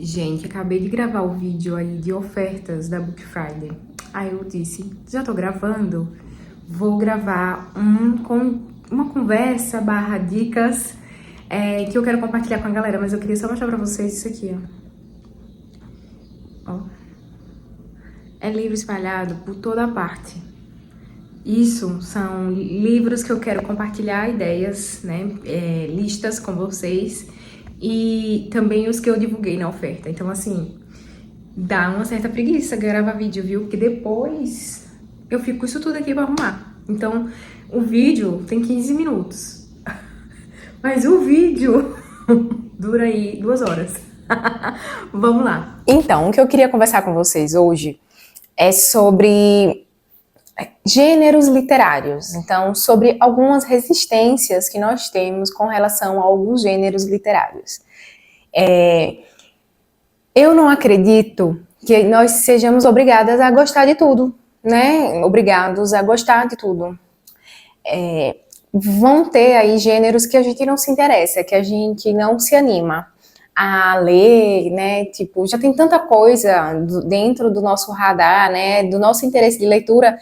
Gente, acabei de gravar o vídeo aí de ofertas da Book Friday. Aí eu disse, já tô gravando, vou gravar com uma conversa barra dicas que eu quero compartilhar com a galera, mas eu queria só mostrar pra vocês isso aqui, ó. É livro espalhado por toda parte. Isso são livros que eu quero compartilhar ideias, né, listas com vocês e também os que eu divulguei na oferta. Então, assim, dá uma certa preguiça gravar vídeo, viu? Porque depois eu fico com isso tudo aqui pra arrumar. Então, o vídeo tem 15 minutos, mas o vídeo dura aí 2 horas. Vamos lá. Então, o que eu queria conversar com vocês hoje é sobre gêneros literários, então sobre algumas resistências que nós temos com relação a alguns gêneros literários. Eu não acredito que nós sejamos obrigadas a gostar de tudo, né? Obrigados a gostar de tudo. Vão ter aí gêneros que a gente não se interessa, que a gente não se anima a ler, né? Tipo, já tem tanta coisa dentro do nosso radar, né? Do nosso interesse de leitura,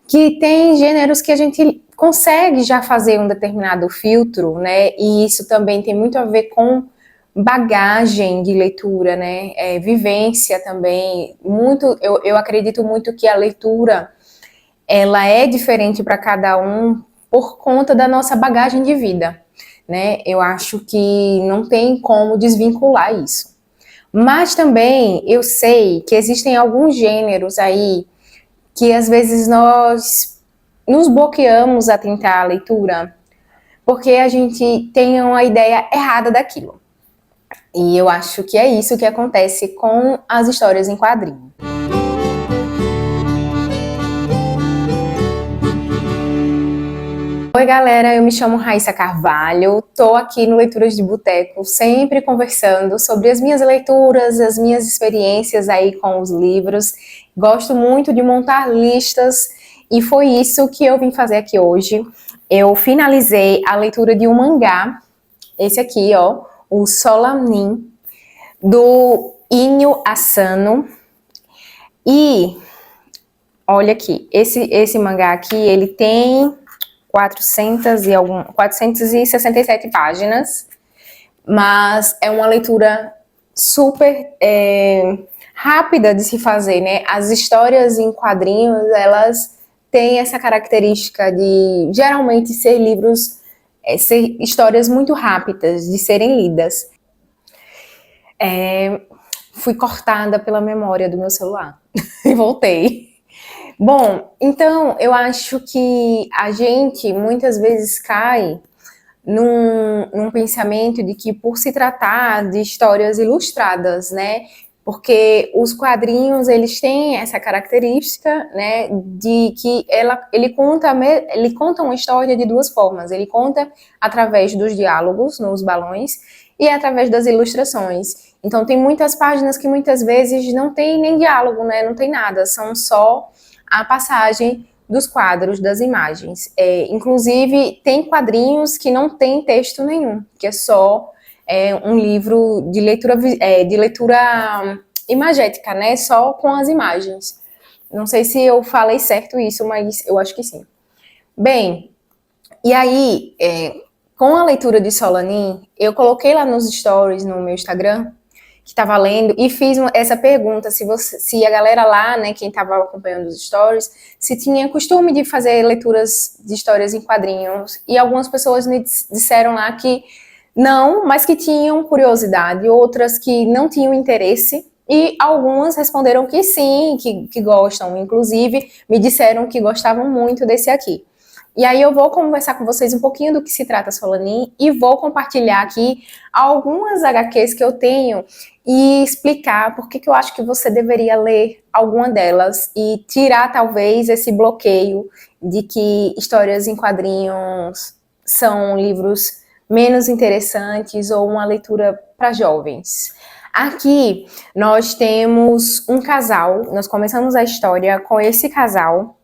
que tem gêneros que a gente consegue já fazer um determinado filtro, né? E isso também tem muito a ver com bagagem de leitura, né? Vivência também. Eu acredito muito que a leitura ela é diferente para cada um por conta da nossa bagagem de vida, né? Eu acho que não tem como desvincular isso. Mas também eu sei que existem alguns gêneros aí que às vezes nós nos bloqueamos a tentar a leitura porque a gente tem uma ideia errada daquilo. E eu acho que é isso que acontece com as histórias em quadrinho. Oi galera, eu me chamo Raíssa Carvalho, tô aqui no Leituras de Boteco, sempre conversando sobre as minhas leituras, as minhas experiências aí com os livros. Gosto muito de montar listas e foi isso que eu vim fazer aqui hoje. Eu finalizei a leitura de um mangá, esse aqui, ó, o Solanin, do Inyo Asano. E olha aqui, esse mangá aqui, ele tem 467 páginas, mas é uma leitura super rápida de se fazer, né? As histórias em quadrinhos, elas têm essa característica de geralmente ser livros, ser histórias muito rápidas de serem lidas. Fui cortada pela memória do meu celular e voltei. Bom, então eu acho que a gente muitas vezes cai num pensamento de que por se tratar de histórias ilustradas, né, porque os quadrinhos eles têm essa característica, né, de que ele conta uma história de duas formas. Ele conta através dos diálogos nos balões e através das ilustrações. Então tem muitas páginas que muitas vezes não tem nem diálogo, né, não tem nada, são só a passagem dos quadros, das imagens. Inclusive, tem quadrinhos que não tem texto nenhum, que é só um livro de leitura imagética, né? Só com as imagens. Não sei se eu falei certo isso, mas eu acho que sim. Bem, e aí, com a leitura de Solanin, eu coloquei lá nos stories no meu Instagram, que estava lendo, e fiz essa pergunta, se a galera lá, né, quem estava acompanhando os stories, se tinha costume de fazer leituras de histórias em quadrinhos, e algumas pessoas me disseram lá que não, mas que tinham curiosidade, outras que não tinham interesse, e algumas responderam que sim, que gostam, inclusive me disseram que gostavam muito desse aqui. E aí eu vou conversar com vocês um pouquinho do que se trata Solanin e vou compartilhar aqui algumas HQs que eu tenho e explicar por que eu acho que você deveria ler alguma delas e tirar talvez esse bloqueio de que histórias em quadrinhos são livros menos interessantes ou uma leitura para jovens. Aqui nós temos um casal, nós começamos a história com esse casal,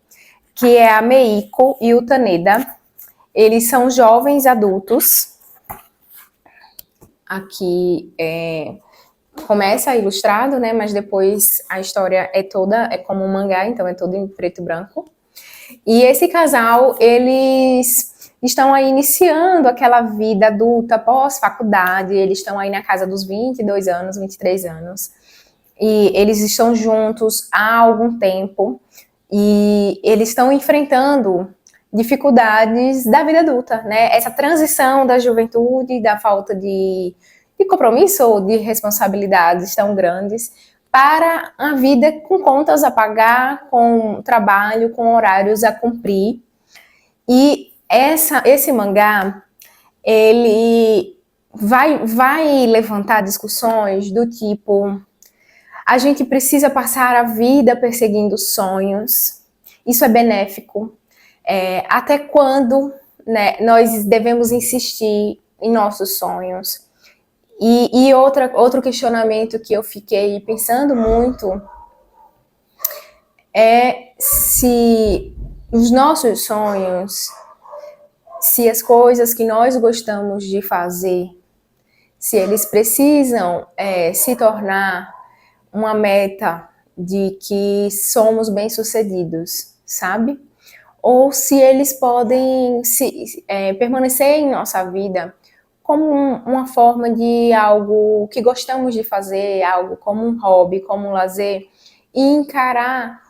que é a Meiko e o Taneda. Eles são jovens adultos. Aqui começa ilustrado, né, mas depois a história é como um mangá, então é todo em preto e branco. E esse casal, eles estão aí iniciando aquela vida adulta pós-faculdade, eles estão aí na casa dos 22 anos, 23 anos, e eles estão juntos há algum tempo, e eles estão enfrentando dificuldades da vida adulta, né? Essa transição da juventude, da falta de compromisso ou de responsabilidades tão grandes para a vida com contas a pagar, com trabalho, com horários a cumprir. E esse mangá, ele vai levantar discussões do tipo: a gente precisa passar a vida perseguindo sonhos, isso é benéfico. Até quando, né, nós devemos insistir em nossos sonhos? E outro questionamento que eu fiquei pensando muito é se os nossos sonhos, se as coisas que nós gostamos de fazer, se eles precisam se tornar uma meta de que somos bem-sucedidos, sabe? Ou se eles podem permanecer em nossa vida como uma forma de algo que gostamos de fazer, algo como um hobby, como um lazer, e encarar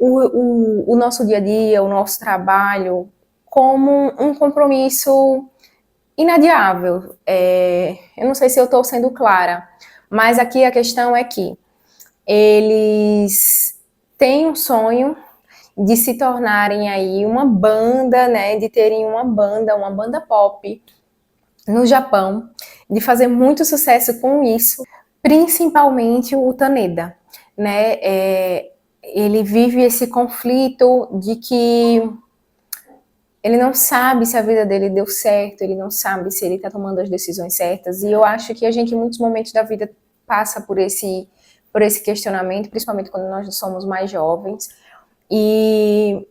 o nosso dia a dia, o nosso trabalho, como um compromisso inadiável. Eu não sei se eu estou sendo clara, mas aqui a questão é que eles têm um sonho de se tornarem aí uma banda, né, de terem uma banda pop no Japão, de fazer muito sucesso com isso, principalmente o Taneda, né? Ele vive esse conflito de que ele não sabe se a vida dele deu certo, ele não sabe se ele está tomando as decisões certas, e eu acho que a gente, em muitos momentos da vida, passa por esse questionamento, principalmente quando nós somos mais jovens, e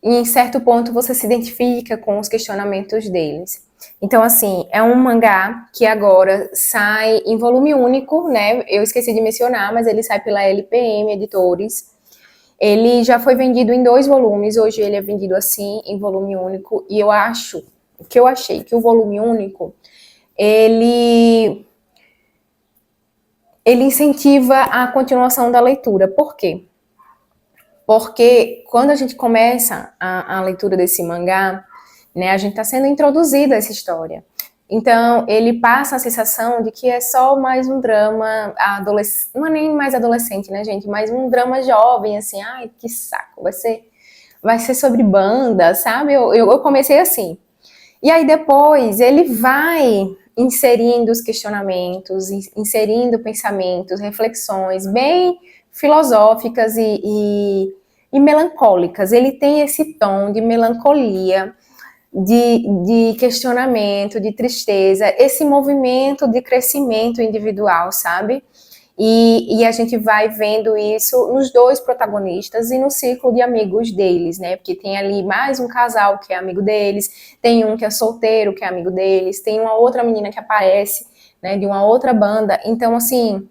em certo ponto você se identifica com os questionamentos deles. Então, assim, é um mangá que agora sai em volume único, né? Eu esqueci de mencionar, mas ele sai pela LPM Editores. Ele já foi vendido em 2 volumes, hoje ele é vendido assim, em volume único, e eu achei que o volume único, ele incentiva a continuação da leitura. Por quê? Porque quando a gente começa a leitura desse mangá, né, a gente está sendo introduzido a essa história. Então, ele passa a sensação de que é só mais um drama adolescente, não é nem mais adolescente, né, gente, mas um drama jovem, assim, ai, que saco, vai ser sobre banda, sabe? Eu comecei assim. E aí depois ele vai inserindo os questionamentos, inserindo pensamentos, reflexões bem filosóficas e melancólicas. Ele tem esse tom de melancolia, de questionamento, de tristeza, esse movimento de crescimento individual, sabe? E a gente vai vendo isso nos 2 protagonistas e no círculo de amigos deles, né? Porque tem ali mais um casal que é amigo deles, tem um que é solteiro que é amigo deles, tem uma outra menina que aparece, né, de uma outra banda. Então, assim,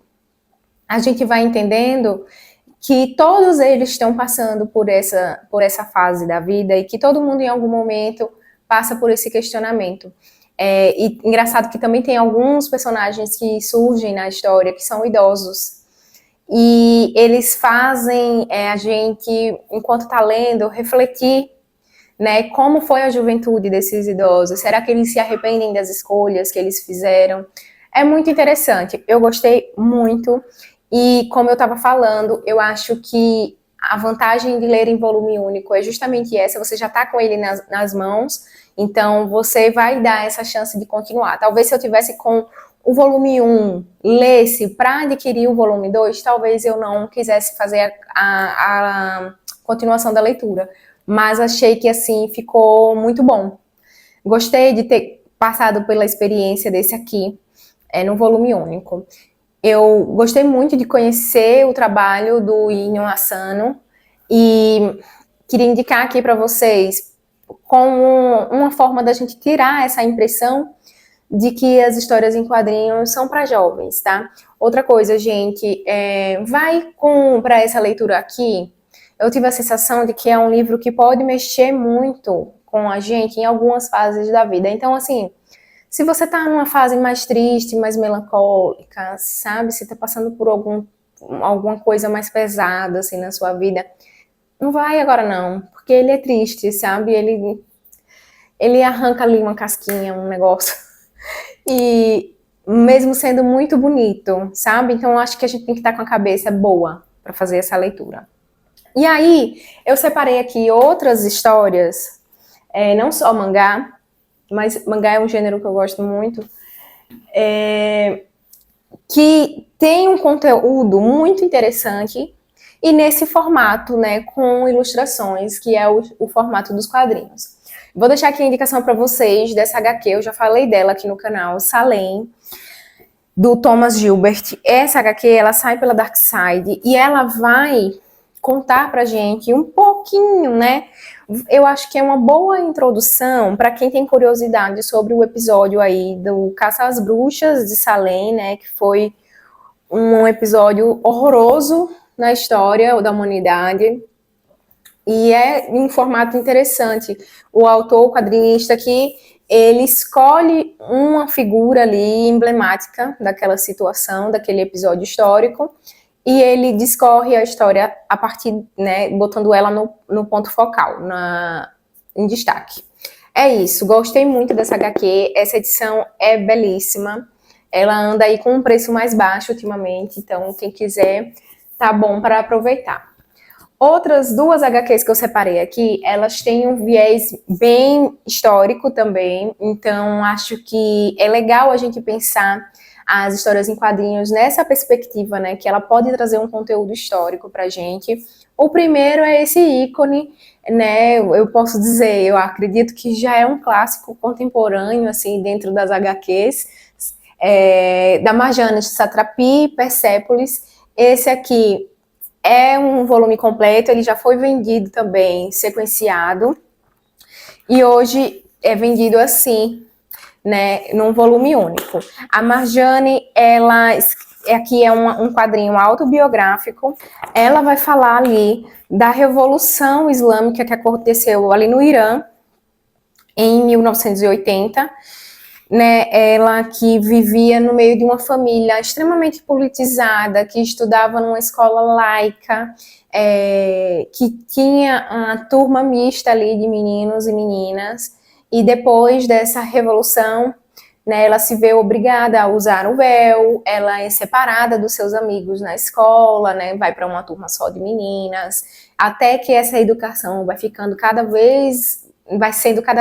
a gente vai entendendo que todos eles estão passando por essa fase da vida e que todo mundo em algum momento passa por esse questionamento. E engraçado que também tem alguns personagens que surgem na história que são idosos. E eles fazem a gente, enquanto está lendo, refletir, né, como foi a juventude desses idosos. Será que eles se arrependem das escolhas que eles fizeram? É muito interessante. Eu gostei muito. E como eu estava falando, eu acho que a vantagem de ler em volume único é justamente essa, você já está com ele nas mãos, então você vai dar essa chance de continuar. Talvez se eu tivesse com o volume 1, lesse para adquirir o volume 2, talvez eu não quisesse fazer a continuação da leitura, mas achei que assim ficou muito bom. Gostei de ter passado pela experiência desse aqui, no volume único. Eu gostei muito de conhecer o trabalho do Inyo Asano e queria indicar aqui para vocês como uma forma da gente tirar essa impressão de que as histórias em quadrinhos são para jovens, tá? Outra coisa, gente, vai para essa leitura aqui. Eu tive a sensação de que é um livro que pode mexer muito com a gente em algumas fases da vida. Então, assim, se você tá numa fase mais triste, mais melancólica, sabe? Se tá passando por alguma coisa mais pesada, assim, na sua vida, não vai agora não, porque ele é triste, sabe? Ele arranca ali uma casquinha, um negócio. E mesmo sendo muito bonito, sabe? Então eu acho que a gente tem que estar com a cabeça boa para fazer essa leitura. E aí, eu separei aqui outras histórias, não só mangá, mas mangá é um gênero que eu gosto muito, que tem um conteúdo muito interessante e nesse formato, né, com ilustrações, que é o formato dos quadrinhos. Vou deixar aqui a indicação para vocês dessa HQ, eu já falei dela aqui no canal, Salem, do Thomas Gilbert. Essa HQ, ela sai pela Dark Side e ela vai contar pra gente um pouquinho, né? Eu acho que é uma boa introdução para quem tem curiosidade sobre o episódio aí do Caça às Bruxas de Salem, né? Que foi um episódio horroroso na história da humanidade. E é em um formato interessante. O autor, o quadrinista aqui, ele escolhe uma figura ali emblemática daquela situação, daquele episódio histórico, e ele discorre a história a partir, né, botando ela no ponto focal, em destaque. É isso, gostei muito dessa HQ, essa edição é belíssima, ela anda aí com um preço mais baixo ultimamente, então quem quiser, tá bom para aproveitar. Outras duas HQs que eu separei aqui, elas têm um viés bem histórico também, então acho que é legal a gente pensar as histórias em quadrinhos nessa perspectiva, né, que ela pode trazer um conteúdo histórico pra gente. O primeiro é esse ícone, né, eu posso dizer, eu acredito que já é um clássico contemporâneo, assim, dentro das HQs, da Marjane Satrapi, Persépolis. Esse aqui é um volume completo, ele já foi vendido também, sequenciado, e hoje é vendido assim, né, num volume único. A Marjane, ela aqui é um quadrinho autobiográfico, ela vai falar ali da Revolução Islâmica que aconteceu ali no Irã, em 1980, né, ela que vivia no meio de uma família extremamente politizada, que estudava numa escola laica, que tinha uma turma mista ali de meninos e meninas, e depois dessa revolução, né, ela se vê obrigada a usar o véu, ela é separada dos seus amigos na escola, né, vai para uma turma só de meninas, até que essa educação vai sendo cada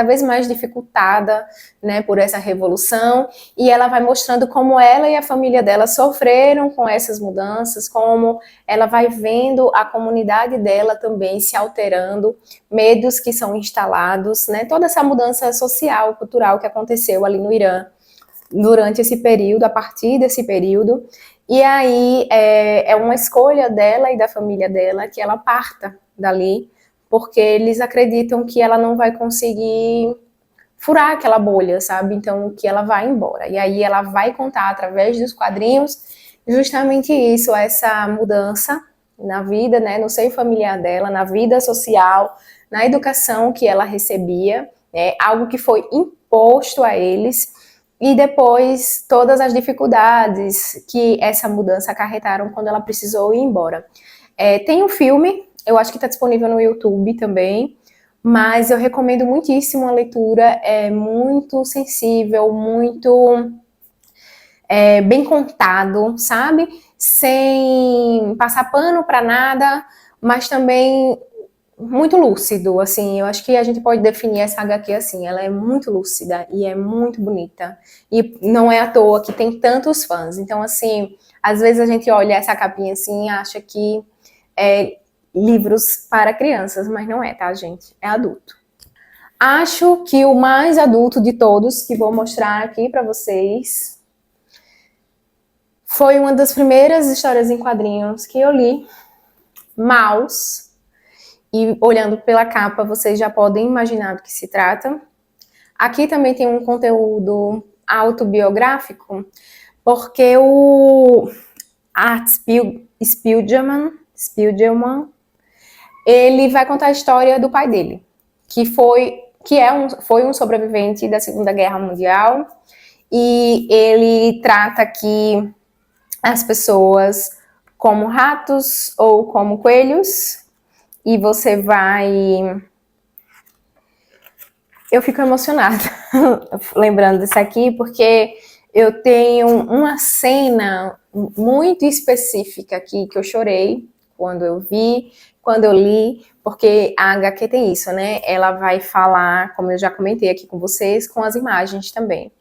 vez mais dificultada, né, por essa revolução, e ela vai mostrando como ela e a família dela sofreram com essas mudanças, como ela vai vendo a comunidade dela também se alterando, medos que são instalados, né, toda essa mudança social, cultural que aconteceu ali no Irã durante esse período, a partir desse período, e aí é uma escolha dela e da família dela que ela parta dali, porque eles acreditam que ela não vai conseguir furar aquela bolha, sabe? Então, que ela vai embora. E aí ela vai contar, através dos quadrinhos, justamente isso, essa mudança na vida, né, no seio familiar dela, na vida social, na educação que ela recebia, né, algo que foi imposto a eles, e depois todas as dificuldades que essa mudança acarretaram quando ela precisou ir embora. Tem um filme, eu acho que está disponível no YouTube também, mas eu recomendo muitíssimo a leitura, é muito sensível, muito bem contado, sabe? Sem passar pano para nada, mas também muito lúcido, assim, eu acho que a gente pode definir essa HQ assim, ela é muito lúcida e é muito bonita, e não é à toa que tem tantos fãs, então assim, às vezes a gente olha essa capinha assim e acha que é livros para crianças, mas não é, tá, gente? É adulto. Acho que o mais adulto de todos que vou mostrar aqui para vocês foi uma das primeiras histórias em quadrinhos que eu li, Maus. E olhando pela capa, vocês já podem imaginar do que se trata. Aqui também tem um conteúdo autobiográfico, porque o Art Spiegelman, ele vai contar a história do pai dele, foi um sobrevivente da Segunda Guerra Mundial, e ele trata aqui as pessoas como ratos ou como coelhos, e você vai... Eu fico emocionada lembrando disso aqui, porque eu tenho uma cena muito específica aqui que eu chorei quando eu vi, quando eu li, porque a HQ tem isso, né? Ela vai falar, como eu já comentei aqui com vocês, com as imagens também.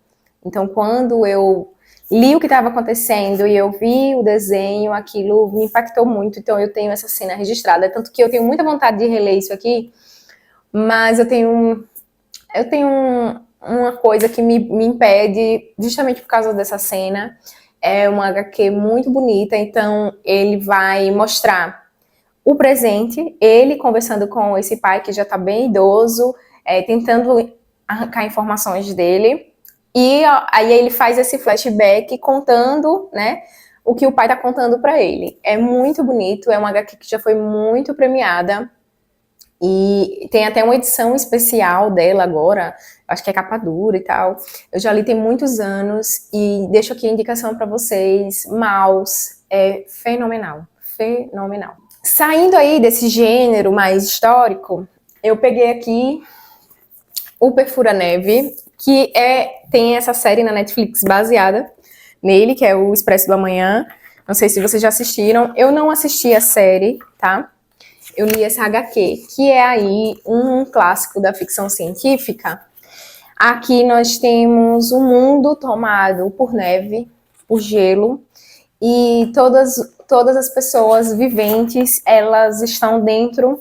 Então, quando eu li o que estava acontecendo e eu vi o desenho, aquilo me impactou muito. Então, eu tenho essa cena registrada. Tanto que eu tenho muita vontade de reler isso aqui, mas eu tenho uma coisa que me impede, justamente por causa dessa cena. É uma HQ muito bonita, então ele vai mostrar o presente, ele conversando com esse pai que já está bem idoso, tentando arrancar informações dele, e aí ele faz esse flashback contando, né, o que o pai está contando para ele. É muito bonito, é uma HQ que já foi muito premiada, e tem até uma edição especial dela agora, acho que é capa dura e tal. Eu já li tem muitos anos e deixo aqui a indicação para vocês. Maus é fenomenal, fenomenal. Saindo aí desse gênero mais histórico, eu peguei aqui o Perfura Neve, que tem essa série na Netflix baseada nele, que é o Expresso do Amanhã. Não sei se vocês já assistiram. Eu não assisti a série, tá? Eu li essa HQ, que é aí um clássico da ficção científica. Aqui nós temos um mundo tomado por neve, por gelo, e todas as pessoas viventes, elas estão dentro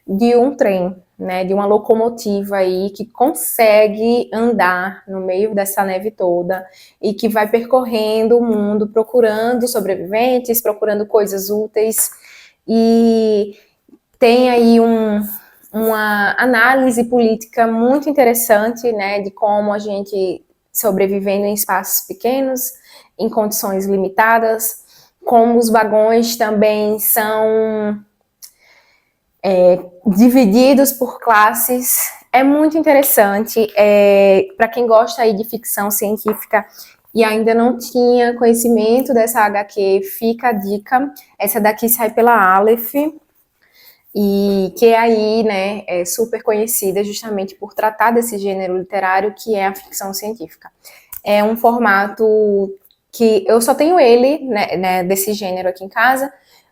de um trem, né, de uma locomotiva aí que consegue andar no meio dessa neve toda e que vai percorrendo o mundo procurando sobreviventes, procurando coisas úteis, e tem aí uma análise política muito interessante, né, de como a gente sobrevivendo em espaços pequenos, em condições limitadas, como os vagões também são divididos por classes. É muito interessante. Para quem gosta aí de ficção científica e ainda não tinha conhecimento dessa HQ, fica a dica. Essa daqui sai pela Aleph, e que é aí, né, é super conhecida justamente por tratar desse gênero literário que é a ficção científica. É um formato que eu só tenho ele, né, desse gênero aqui em casa,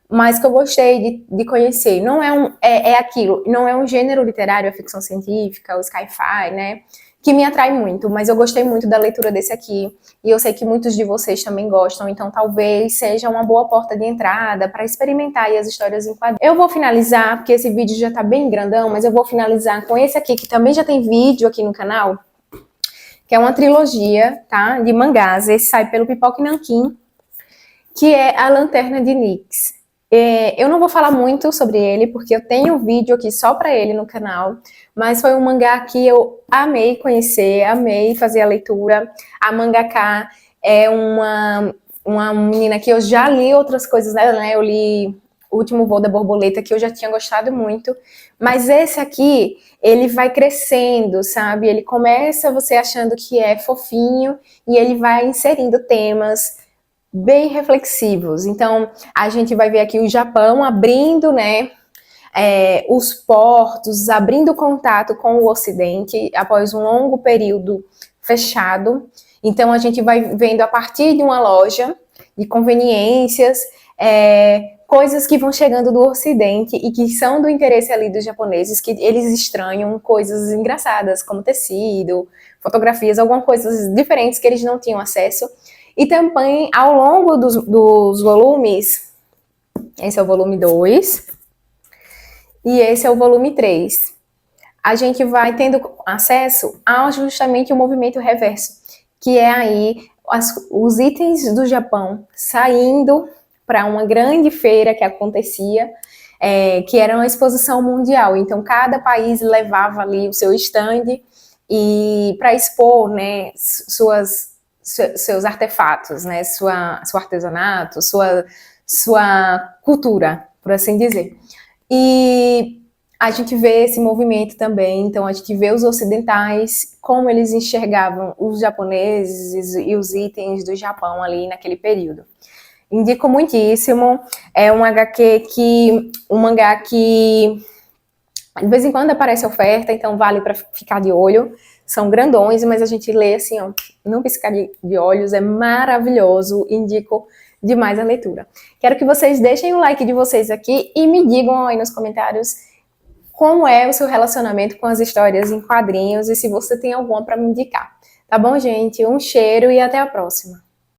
mas que eu gostei de conhecer. Não é aquilo, não é um gênero literário, a ficção científica, o sci-fi, né, que me atrai muito, mas eu gostei muito da leitura desse aqui, e eu sei que muitos de vocês também gostam, então talvez seja uma boa porta de entrada para experimentar aí as histórias em quadrinhos. Eu vou finalizar, porque esse vídeo já tá bem grandão, mas eu vou finalizar com esse aqui, que também já tem vídeo aqui no canal, que é uma trilogia, tá, de mangás. Esse sai pelo Pipoca e Nanquim, que é A Lanterna de Nyx. Eu não vou falar muito sobre ele, porque eu tenho um vídeo aqui só para ele no canal, mas foi um mangá que eu amei conhecer, amei fazer a leitura. A mangaka é uma menina que eu já li outras coisas dela, né? Eu li O Último Voo da Borboleta, que eu já tinha gostado muito, mas esse aqui, ele vai crescendo, sabe? Ele começa você achando que é fofinho, e ele vai inserindo temas bem reflexivos. Então, a gente vai ver aqui o Japão abrindo, né, os portos, abrindo contato com o Ocidente após um longo período fechado. Então, a gente vai vendo a partir de uma loja de conveniências, coisas que vão chegando do Ocidente e que são do interesse ali dos japoneses, que eles estranham coisas engraçadas, como tecido, fotografias, algumas coisas diferentes que eles não tinham acesso. E também, ao longo dos volumes, esse é o volume 2, e esse é o volume 3, a gente vai tendo acesso a justamente o movimento reverso, que é aí os itens do Japão saindo para uma grande feira que acontecia, que era uma exposição mundial. Então, cada país levava ali o seu stand, e para expor, né, seus artefatos, né, seu artesanato, sua cultura, por assim dizer. E a gente vê esse movimento também, então a gente vê os ocidentais, como eles enxergavam os japoneses e os itens do Japão ali naquele período. Indico muitíssimo, é um mangá que de vez em quando aparece oferta, então vale para ficar de olho. São grandões, mas a gente lê assim, ó, não piscar de olhos, é maravilhoso, indico demais a leitura. Quero que vocês deixem o like de vocês aqui e me digam aí nos comentários como é o seu relacionamento com as histórias em quadrinhos e se você tem alguma para me indicar. Tá bom, gente? Um cheiro e até a próxima.